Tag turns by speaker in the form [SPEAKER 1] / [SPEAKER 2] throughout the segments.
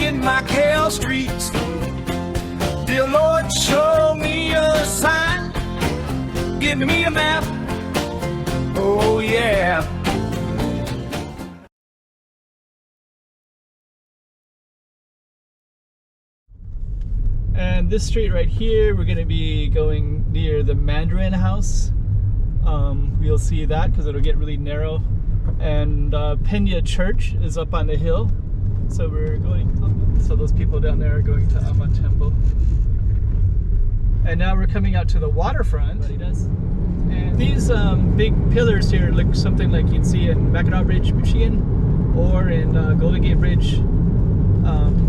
[SPEAKER 1] Walking Macau Streets. Dear Lord, show me a sign. Give me a map. Oh yeah.
[SPEAKER 2] And this street right here, we're going to be going near the Mandarin House. You'll see that because it'll get really narrow. And Peña Church is up on the hill. So we're going up. So those people down there are going to Amma Temple. And now we're coming out to the waterfront. And these big pillars here look something like you'd see in Macao Bridge, Michigan, or in Golden Gate Bridge,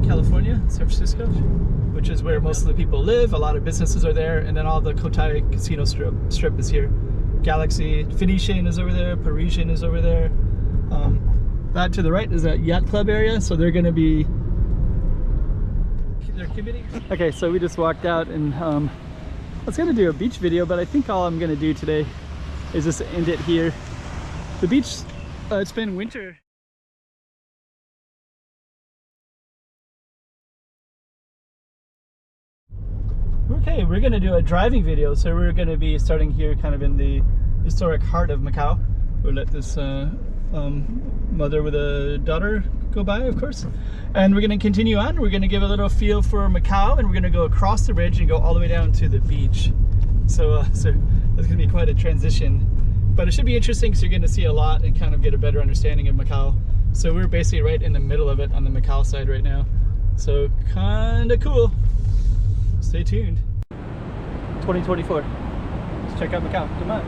[SPEAKER 2] California, San Francisco, which is where most of the people live. A lot of businesses are there, and then all the Cotai casino strip is here. Galaxy, Phoenician is over there, Parisian is over there. That to the right is a yacht club area, so they're going to be committing. Okay, so we just walked out, and I was going to do a beach video, but I think all I'm going to do today is just end it here. The beach, it's been winter. Okay, we're going to do a driving video, so we're going to be starting here kind of in the historic heart of Macau. We'll let this mother with a daughter go by, of course. And we're going to continue on. We're going to give a little feel for Macau, and we're going to go across the bridge and go all the way down to the beach. So that's going to be quite a transition. But it should be interesting because you're going to see a lot and kind of get a better understanding of Macau. So we're basically right in the middle of it on the Macau side right now. So kind of cool. Stay tuned. 2024. Let's check out Macau. Come on.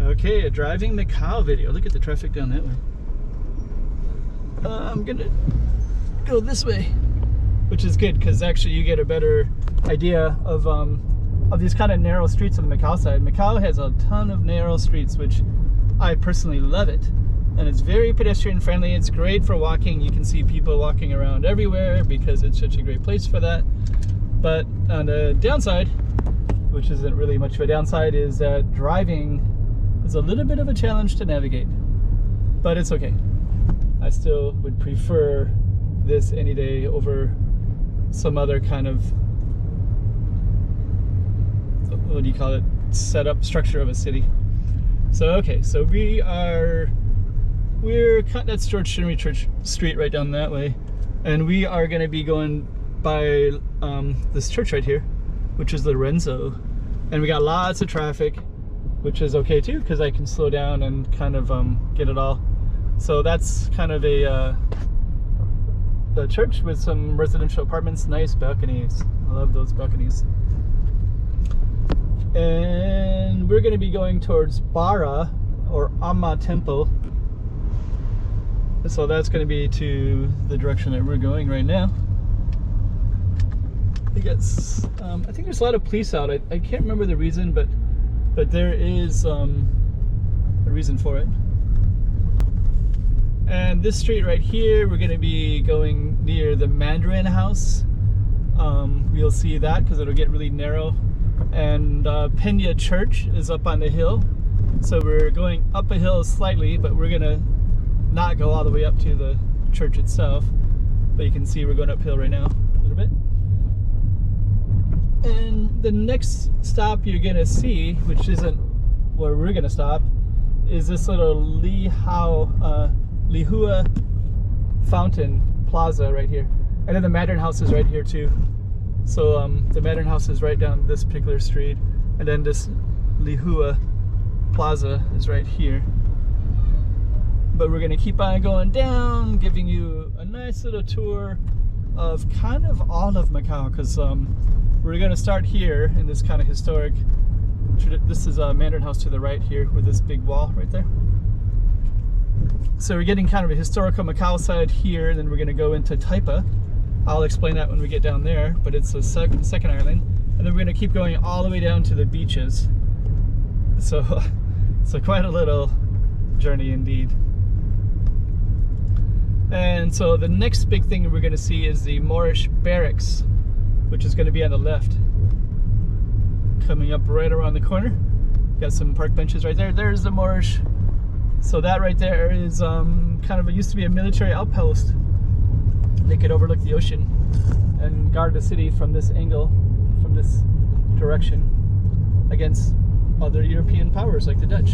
[SPEAKER 2] Okay, a driving Macau video. Look at the traffic down that way. I'm gonna go this way, which is good because actually you get a better idea of these kind of narrow streets on the Macau side. Macau has a ton of narrow streets, which I personally love it, and it's very pedestrian friendly. It's great for walking. You can see people walking around everywhere because it's such a great place for that. But on the downside, which isn't really much of a downside, is that driving is a little bit of a challenge to navigate, but it's okay. I still would prefer this any day over some other kind of, what do you call it, setup structure of a city. So okay, so we're cutting, that's George Henry Church Street right down that way, and we are going to be going by this church right here, which is Lorenzo, and we got lots of traffic, which is okay too because I can slow down and kind of get it all. So that's kind of a church with some residential apartments, nice balconies. I love those balconies. And we're going to be going towards Bara or Amma Temple. So that's going to be to the direction that we're going right now. I think there's a lot of police out. I can't remember the reason, but there is a reason for it. And this street right here, we're going to be going near the Mandarin House. You'll see that because it'll get really narrow. And Peña Church is up on the hill. So we're going up a hill slightly, but we're going to not go all the way up to the church itself. But you can see we're going uphill right now a little bit. And the next stop you're going to see, which isn't where we're going to stop, is this little Lihua Fountain Plaza right here. And then the Mandarin House is right here too. So the Mandarin House is right down this particular street, and then this Lihua Plaza is right here. But we're going to keep on going down, giving you a nice little tour of kind of all of Macau, because we're going to start here in this kind of historic, this is a Mandarin House to the right here with this big wall right there. So we're getting kind of a historical Macau side here, and then we're going to go into Taipa. I'll explain that when we get down there, but it's a second island. And then we're going to keep going all the way down to the beaches. So quite a little journey indeed. And so the next big thing we're going to see is the Moorish barracks, which is going to be on the left. Coming up right around the corner. Got some park benches right there. There's the Moorish. So that right there is kind of, it used to be a military outpost. They could overlook the ocean and guard the city from this angle, from this direction, against other European powers like the Dutch.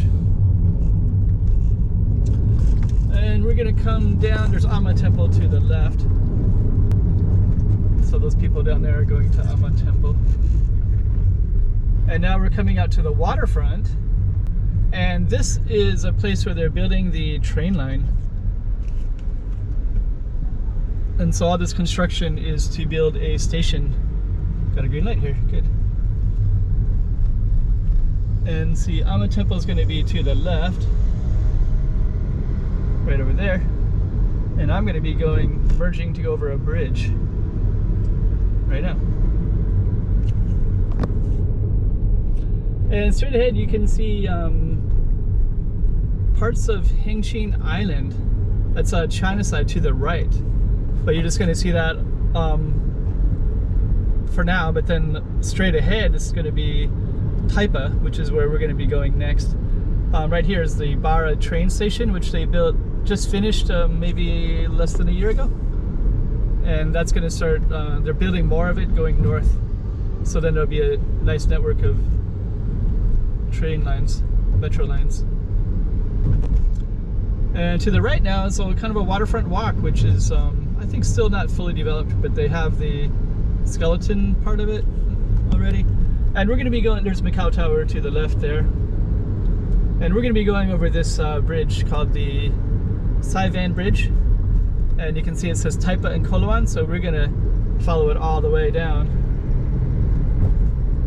[SPEAKER 2] And we're gonna come down, there's Amma Temple to the left. So those people down there are going to Amma Temple. And now we're coming out to the waterfront. And this is a place where they're building the train line. And so all this construction is to build a station. Got a green light here, good. And see, Amma Temple is going to be to the left, right over there. And I'm going to be merging to go over a bridge right now. And straight ahead you can see parts of Hengqin Island. That's China side to the right. But you're just going to see that for now. But then straight ahead is going to be Taipa, which is where we're going to be going next. Right here is the Bara train station, which they just finished maybe less than a year ago. And that's going to start, they're building more of it going north. So then there'll be a nice network of train lines, metro lines. And to the right now is kind of a waterfront walk, which is I think still not fully developed, but they have the skeleton part of it already. And we're going to be going, there's Macau Tower to the left there. And we're going to be going over this bridge called the Saivan Bridge. And you can see it says Taipa and Coloane, so we're going to follow it all the way down.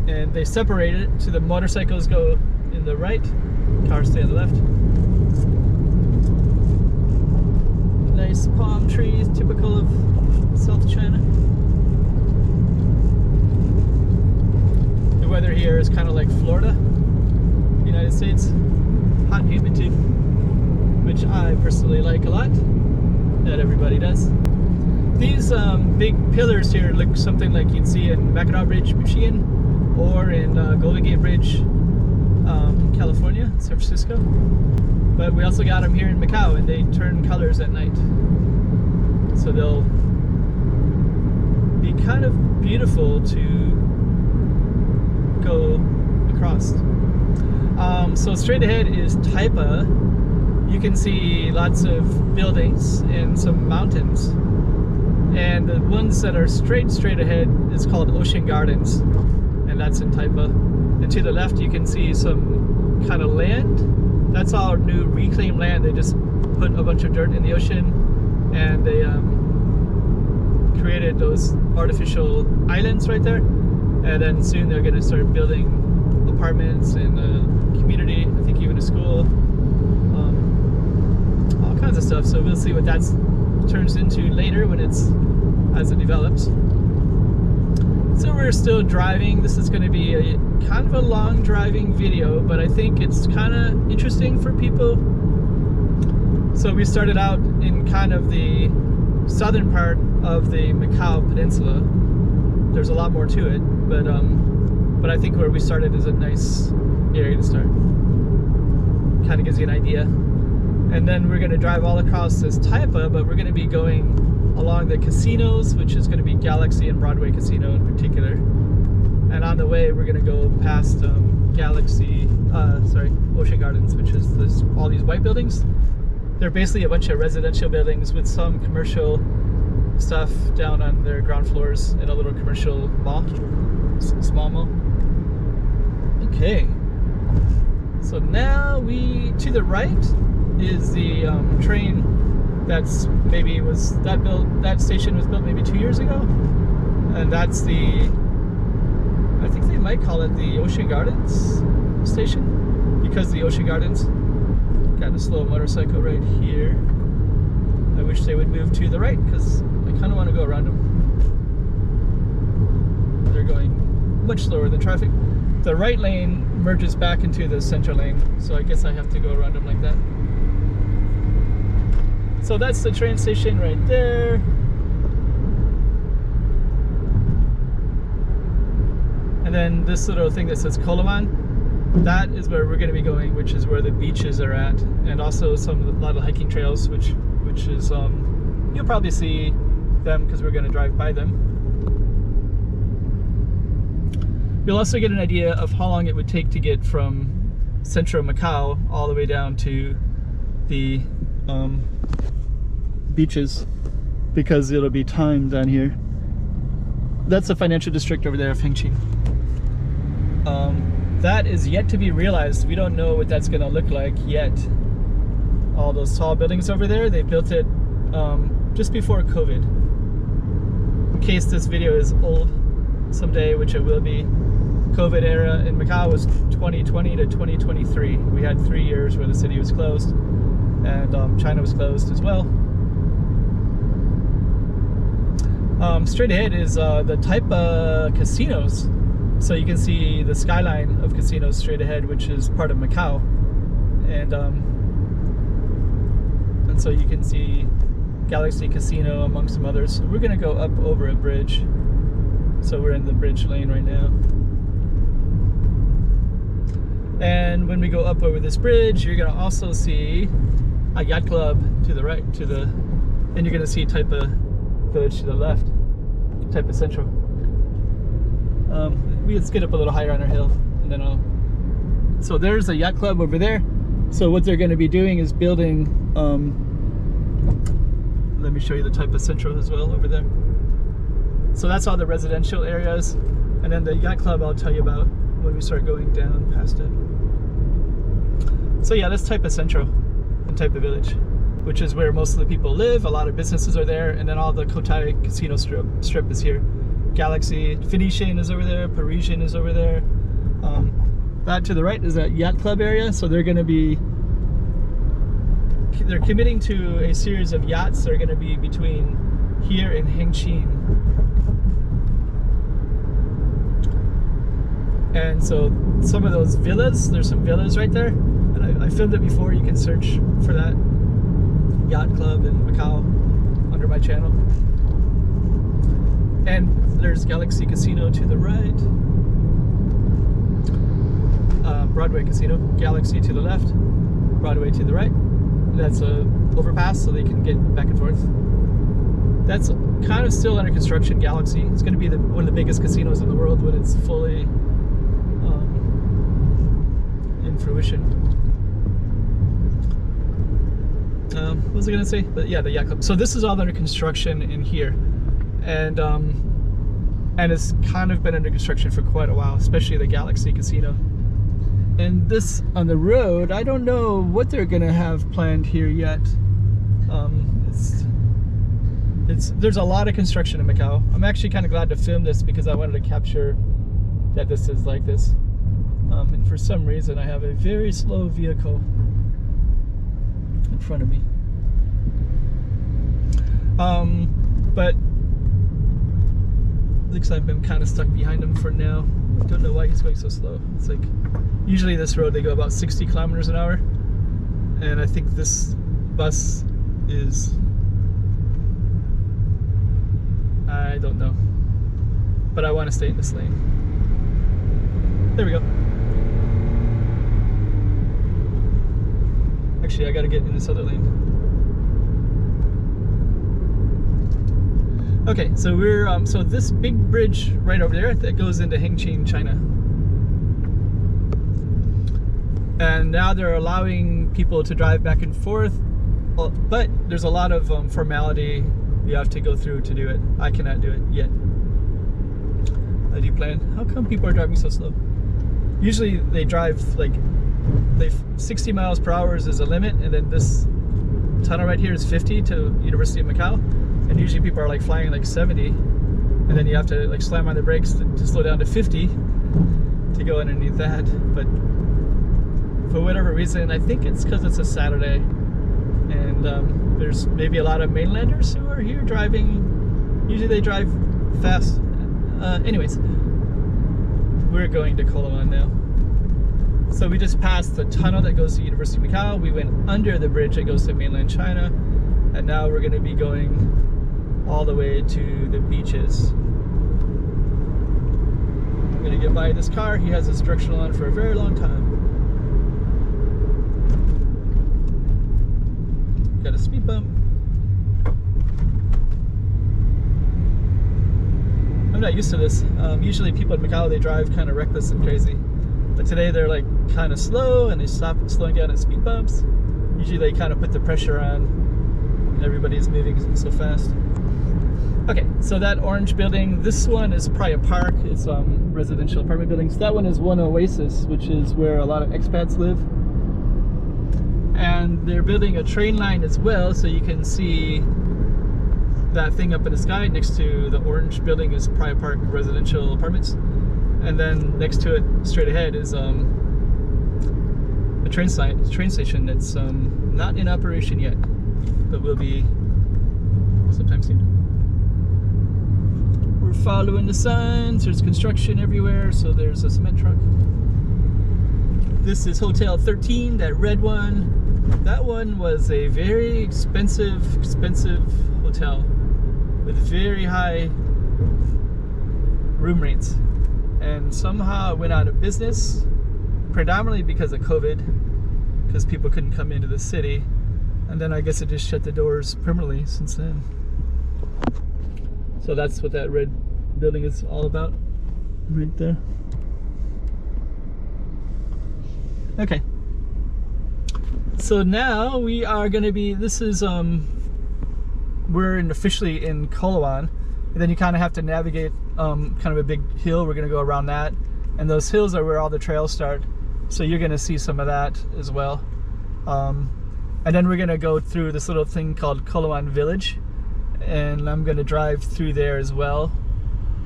[SPEAKER 2] And they separate it, so the motorcycles go in the right, cars stay on the left. Nice palm trees, typical of South China. The weather here is kind of like Florida, United States. Hot and humid too, which I personally like a lot. Not everybody does. These big pillars here look something like you'd see in Macao Bridge, Michigan, or in Golden Gate Bridge, California, San Francisco. But we also got them here in Macau, and they turn colors at night. So they'll be kind of beautiful to go across. So straight ahead is Taipa. You can see lots of buildings and some mountains. And the ones that are straight ahead is called Ocean Gardens. And that's in Taipa. And to the left you can see some kind of land. That's all new reclaimed land. They just put a bunch of dirt in the ocean, and they created those artificial islands right there. And then soon they're going to start building apartments and a community, I think even a school, all kinds of stuff. So we'll see what that turns into later as it develops. So we're still driving. This is going to be a kind of a long driving video, but I think it's kind of interesting for people. So we started out in kind of the southern part of the Macau Peninsula. There's a lot more to it, but I think where we started is a nice area to start. Kind of gives you an idea. And then we're going to drive all across this Taipa, but we're going to be going along the casinos, which is going to be Galaxy and Broadway Casino in particular. And on the way, we're going to go past Ocean Gardens, which is all these white buildings. They're basically a bunch of residential buildings with some commercial stuff down on their ground floors and a little commercial mall, small mall. Okay. So now to the right is the train that's that station was built maybe 2 years ago, and that's I think they might call it the Ocean Gardens station, because the Ocean Gardens got a slow motorcycle right here. I wish they would move to the right, because I kind of want to go around them. They're going much slower than traffic. The right lane merges back into the center lane, so I guess I have to go around them like that. So that's the train station right there. And then this little thing that says Coloane, that is where we're going to be going, which is where the beaches are at, and also a lot of hiking trails, which is you'll probably see them because we're going to drive by them. You'll also get an idea of how long it would take to get from central Macau all the way down to the beaches, because it'll be timed down here. That's the financial district over there of Hengqin. That is yet to be realized. We don't know what that's going to look like yet. All those tall buildings over there, they built it just before COVID. In case this video is old someday, which it will be, COVID era in Macau was 2020 to 2023. We had 3 years where the city was closed, and China was closed as well. Straight ahead is the Taipa casinos. So you can see the skyline of casinos straight ahead, which is part of Macau. And so you can see Galaxy Casino among some others. We're gonna go up over a bridge. So we're in the bridge lane right now. And when we go up over this bridge, you're gonna also see a yacht club to the right, and you're gonna see Taipa Village to the left, Taipa Central. Let's get up a little higher on our hill, and then so there's a yacht club over there. So what they're going to be doing is building, let me show you the Taipa Central as well over there. So that's all the residential areas, and then the yacht club I'll tell you about when we start going down past it. So yeah, that's Taipa Central and Taipa Village, which is where most of the people live. A lot of businesses are there, and then all the Cotai casino strip is here. Galaxy, Phoenician is over there, Parisian is over there. That to the right is that yacht club area, so they're committing to a series of yachts that are going to be between here and Hengqin. And so some of those villas, there's some villas right there, and I filmed it before. You can search for that yacht club in Macau under my channel. And there's Galaxy Casino to the right, Broadway Casino, Galaxy to the left, Broadway to the right. That's a overpass so they can get back and forth. That's kind of still under construction, Galaxy. It's going to be one of the biggest casinos in the world when it's fully in fruition. What was I going to say? But yeah, the yacht club. So this is all under construction in here. And it's kind of been under construction for quite a while, especially the Galaxy Casino. And this on the road, I don't know what they're gonna have planned here yet. There's a lot of construction in Macau. I'm actually kind of glad to film this because I wanted to capture that this is like this. And for some reason, I have a very slow vehicle in front of me. But looks like I'm kind of stuck behind him for now. I don't know why he's going so slow. It's like, usually this road they go about 60 kilometers an hour, and I think this bus is, I don't know, but I want to stay in this lane. There we go. Actually, I got to get in this other lane. Okay, so we're so this big bridge right over there that goes into Hengqin, China, and now they're allowing people to drive back and forth, but there's a lot of formality you have to go through to do it. I cannot do it yet. How do you plan? How come people are driving so slow? Usually they drive like 60 miles per hour is a limit, and then this tunnel right here is 50 to University of Macau. And usually people are like flying like 70, and then you have to like slam on the brakes to slow down to 50 to go underneath that. But for whatever reason, I think it's because it's a Saturday, and there's maybe a lot of mainlanders who are here driving. Usually they drive fast. Anyways, we're going to Coloane now. So we just passed the tunnel that goes to University of Macau. We went under the bridge that goes to mainland China. and now we're going to be going all the way to the beaches. I'm going to get by this car. He has this directional on for a very long time. Got a speed bump. I'm not used to this. Usually people in Macau, they drive kind of reckless and crazy. But today they're like kind of slow and they stop slowing down at speed bumps. Usually they kind of put the pressure on and everybody's moving so fast. Okay, so that orange building, this one is probably a park. It's residential apartment buildings. That one is one Oasis, which is where a lot of expats live. And they're building a train line as well, so you can see that thing up in the sky. Next to the orange building is Private Park residential apartments, and then next to it, straight ahead, is a train station that's not in operation yet, but will be sometime soon. We're following the signs. There's construction everywhere, so there's a cement truck. This is Hotel 13, that red one. That one was a very expensive hotel with very high room rates, and somehow it went out of business, predominantly because of COVID, because people couldn't come into the city, and then I guess it just shut the doors permanently since then. So that's what that red building is all about, right there. Okay. So now we are going to be, this is, we're officially in Coloane, and then you kind of have to navigate kind of a big hill. We're going to go around that, and those hills are where all the trails start, so you're going to see some of that as well. And then we're going to go through this little thing called Coloane Village, and I'm going to drive through there as well,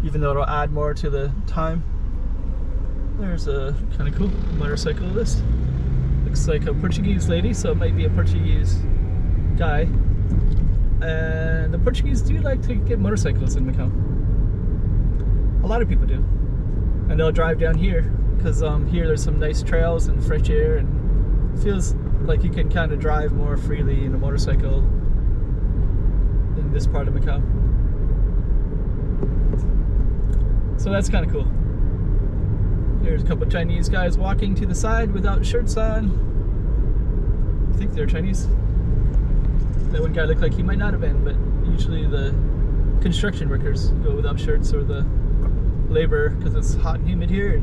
[SPEAKER 2] even though it'll add more to the time. There's a kind of cool motorcyclist. Looks like a Portuguese lady, so it might be a Portuguese guy. And the Portuguese do like to get motorcycles in Macau. A lot of people do. And they'll drive down here, because here there's some nice trails and fresh air, and it feels like you can kind of drive more freely in a motorcycle in this part of Macau. So that's kind of cool. There's a couple of Chinese guys walking to the side without shirts on. I think they're Chinese. That one guy looked like he might not have been, but usually the construction workers go without shirts, or the labor, because it's hot and humid here.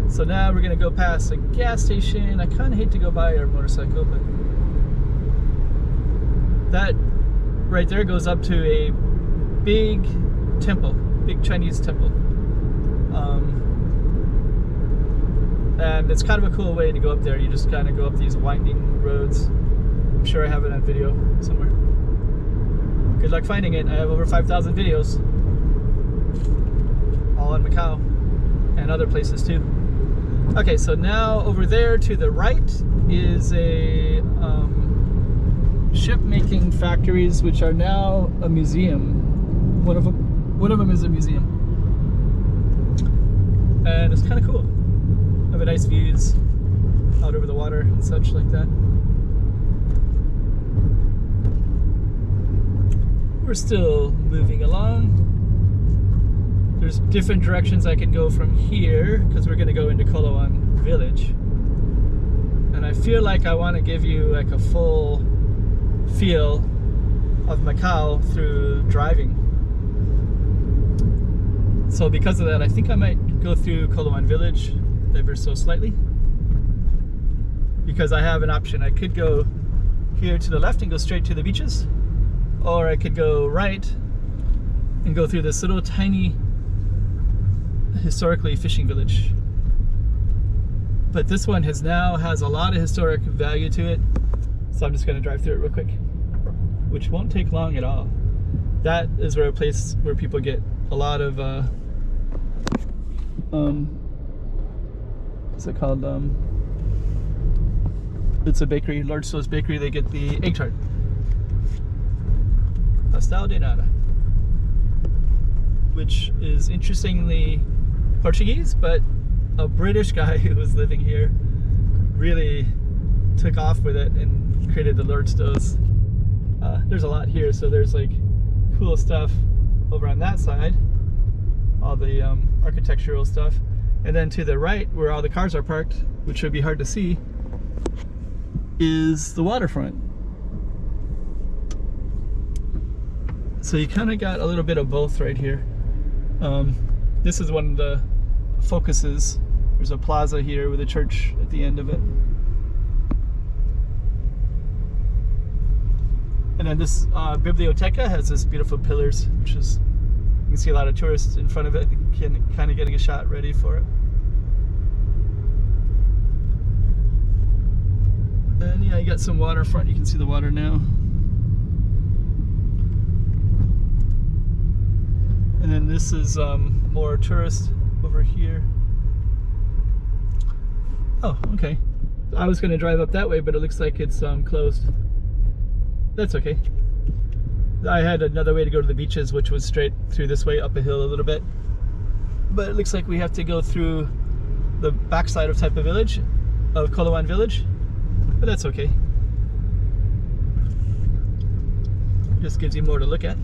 [SPEAKER 2] So now we're going to go past a gas station. I kind of hate to go by our motorcycle, but that right there goes up to a big temple, big Chinese temple. And it's kind of a cool way to go up there. You just kind of go up these winding roads. I'm sure I have it on video somewhere. Good luck finding it. I have over 5,000 videos, all in Macau and other places too. Okay, so now over there to the right is a ship making factories, which are now a museum. One of them is a museum, and it's kind of cool. Have a nice views out over the water and such like that. We're still moving along. There's different directions I can go from here, because we're going to go into Coloane Village. And I feel like I want to give you like a full feel of Macau through driving. So because of that, I think I might go through Coloane Village ever so slightly, because I have an option. I could go here to the left and go straight to the beaches, or I could go right and go through this little tiny historically fishing village. But this one has a lot of historic value to it, so I'm just going to drive through it real quick, which won't take long at all. That is where a place where people get a lot of what's it called? It's a bakery, Lord So's Bakery. They get the egg tart. Pastel de nata, which is interestingly Portuguese, but a British guy who was living here really took off with it and created the Lord Stowe's. There's a lot here, so there's like cool stuff over on that side, all the architectural stuff, and then to the right where all the cars are parked, which would be hard to see, is the waterfront. So you kind of got a little bit of both right here. This is one of the focuses. There's a plaza here with a church at the end of it. And then this biblioteca has this beautiful pillars, which is, you can see a lot of tourists in front of it, kind of getting a shot ready for it. And yeah, you got some waterfront, you can see the water now. And then this is more tourist over here. Oh, okay. I was going to drive up that way, but it looks like it's closed. That's okay. I had another way to go to the beaches, which was straight through this way, up a hill a little bit. But it looks like we have to go through the backside of Taipa village, of Coloane village. But that's okay. Just gives you more to look at.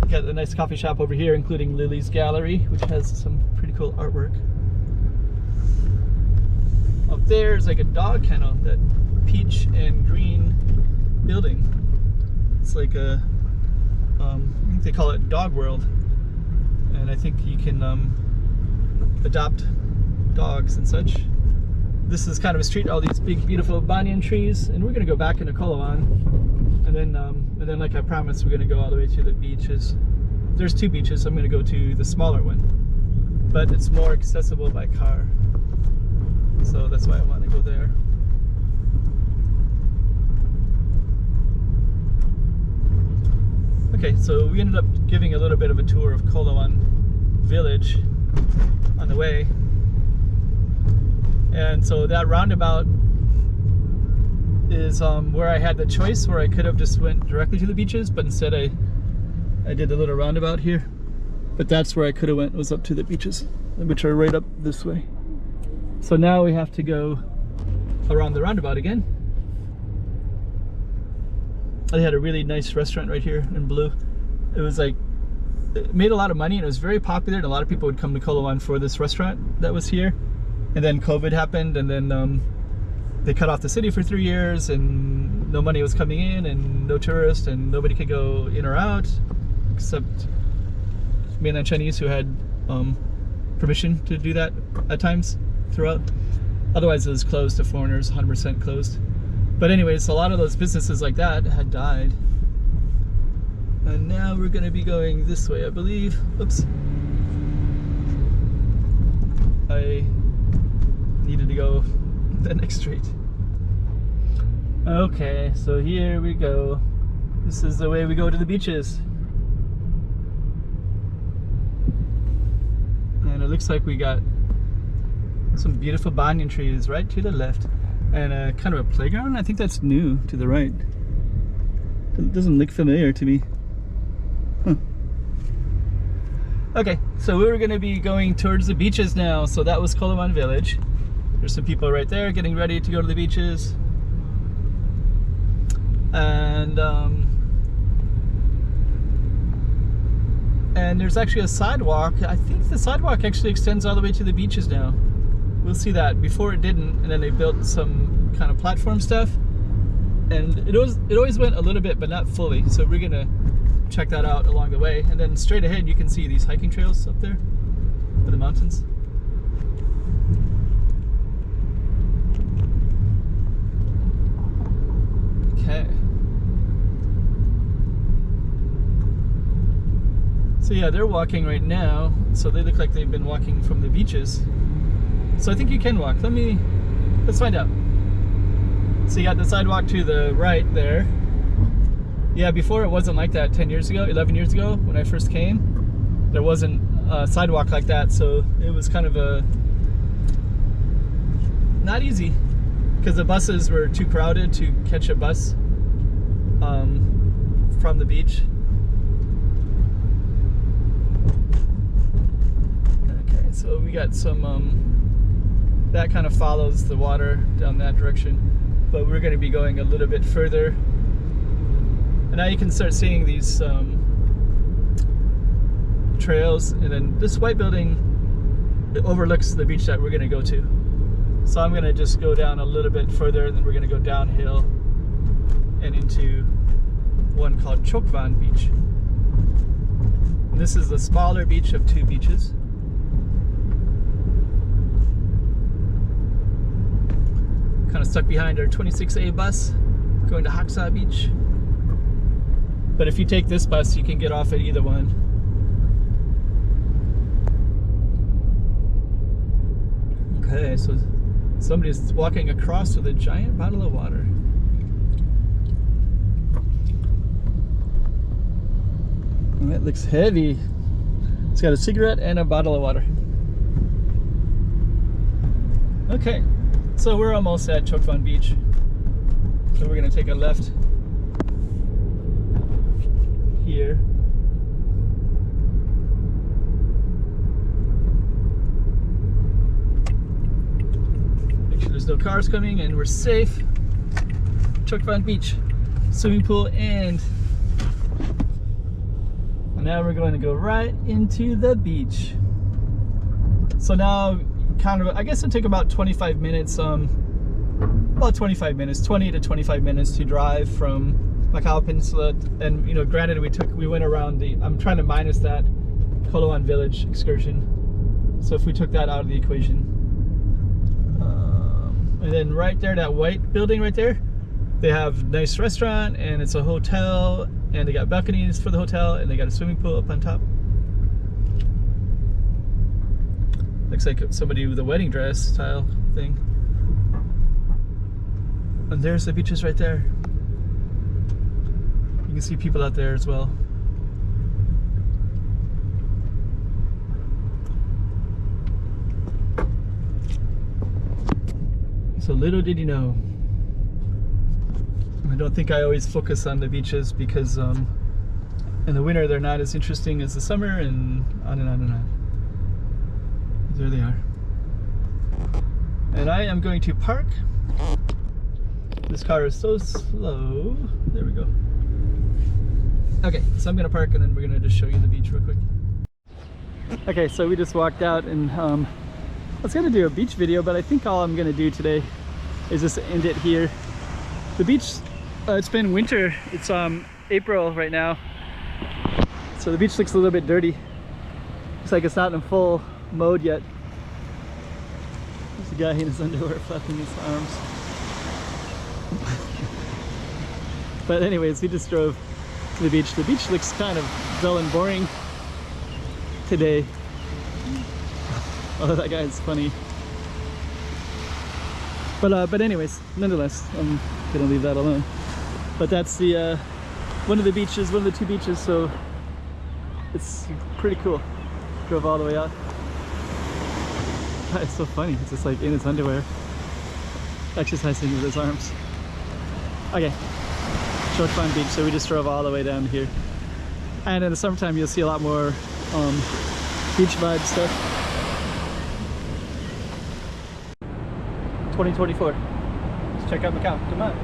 [SPEAKER 2] Got a nice coffee shop over here, including Lily's Gallery, which has some pretty cool artwork. Up there is like a dog kennel, that peach and green building. It's like a, I think they call it Dog World. And I think you can adopt dogs and such. This is kind of a street, all these big beautiful banyan trees, and we're gonna go back into Coloane. And then like I promised, we're gonna go all the way to the beaches. There's two beaches, so I'm gonna go to the smaller one. But it's more accessible by car. So that's why I want to go there. Okay, so we ended up giving a little bit of a tour of Coloane village on the way. And so that roundabout is where I had the choice, where I could have just went directly to the beaches, but instead I did a little roundabout here. But that's where I could have went, was up to the beaches, which are right up this way. So now we have to go around the roundabout again. They had a really nice restaurant right here in blue. It was like, it made a lot of money and it was very popular, and a lot of people would come to Coloane for this restaurant that was here. And then COVID happened, and then they cut off the city for 3 years, and no money was coming in, and no tourists, and nobody could go in or out except mainland Chinese who had permission to do that at times throughout. Otherwise it was closed to foreigners, 100% closed. But anyways, a lot of those businesses like that had died. And now we're going to be going this way, I believe. Oops. I needed to go the next street. Okay, so here we go. This is the way we go to the beaches. And it looks like we got some beautiful banyan trees right to the left, and kind of a playground. I think that's new to the right. It doesn't look familiar to me. Huh. Okay, so we're going to be going towards the beaches now. So that was Coloane village. There's some people right there getting ready to go to the beaches. And there's actually a sidewalk. I think the sidewalk actually extends all the way to the beaches now. We'll see that. Before it didn't, and then they built some kind of platform stuff. And it always went a little bit, but not fully. So we're gonna check that out along the way. And then straight ahead, you can see these hiking trails up there for the mountains. Okay. So yeah, they're walking right now. So they look like they've been walking from the beaches. So I think you can walk. Let's find out. So you got the sidewalk to the right there. Yeah, before it wasn't like that 10 years ago, 11 years ago when I first came. There wasn't a sidewalk like that, so it was kind of not easy because the buses were too crowded to catch a bus from the beach. Okay. so we got some, that kind of follows the water down that direction, but we're going to be going a little bit further. And now you can start seeing these trails, and then this white building, it overlooks the beach that we're going to go to. So I'm going to just go down a little bit further, and then we're going to go downhill and into one called Chokvan Beach. And this is the smaller beach of two beaches. Kind of stuck behind our 26A bus going to Haksa Beach. But if you take this bus, you can get off at either one. Okay, so somebody's walking across with a giant bottle of water. And that looks heavy. It's got a cigarette and a bottle of water. Okay, so we're almost at Chokvan Beach. So we're gonna take a left here. Make sure there's no cars coming and we're safe. Chokvan Beach, swimming pool, and now we're going to go right into the beach. So now, kind of, I guess it'll take about 25 minutes, about 25 minutes, 20 to 25 minutes to drive from Macau Peninsula. And you know, granted, we went around the, I'm trying to minus that Coloane village excursion. So if we took that out of the equation, and then right there, that white building right there, they have a nice restaurant, and it's a hotel, and they got balconies for the hotel, and they got a swimming pool up on top. Looks like somebody with a wedding dress style thing. And there's the beaches right there. You can see people out there as well. So little did you know. I don't think I always focus on the beaches because in the winter they're not as interesting as the summer, and on and on and on. There they are. And I am going to park. This car is so slow. There we go. Okay, so I'm gonna park and then we're gonna just show you the beach real quick. Okay, so we just walked out, and I was gonna do a beach video, but I think all I'm gonna do today is just end it here. The beach, it's been winter. It's April right now, so the beach looks a little bit dirty. Looks like it's not in full mode yet. There's a guy in his underwear flapping his arms. But anyways, we just drove to the beach. The beach looks kind of dull and boring today. Oh, that guy is funny. But anyways, nonetheless, I'm gonna leave that alone. But that's the one of the beaches, one of the two beaches, so it's pretty cool. Drove all the way out. It's so funny. It's just like in his underwear, exercising with his arms. Okay, Chokvan Beach. So we just drove all the way down here. And in the summertime, you'll see a lot more beach vibe stuff. 2024. Let's check out Macau. Come on.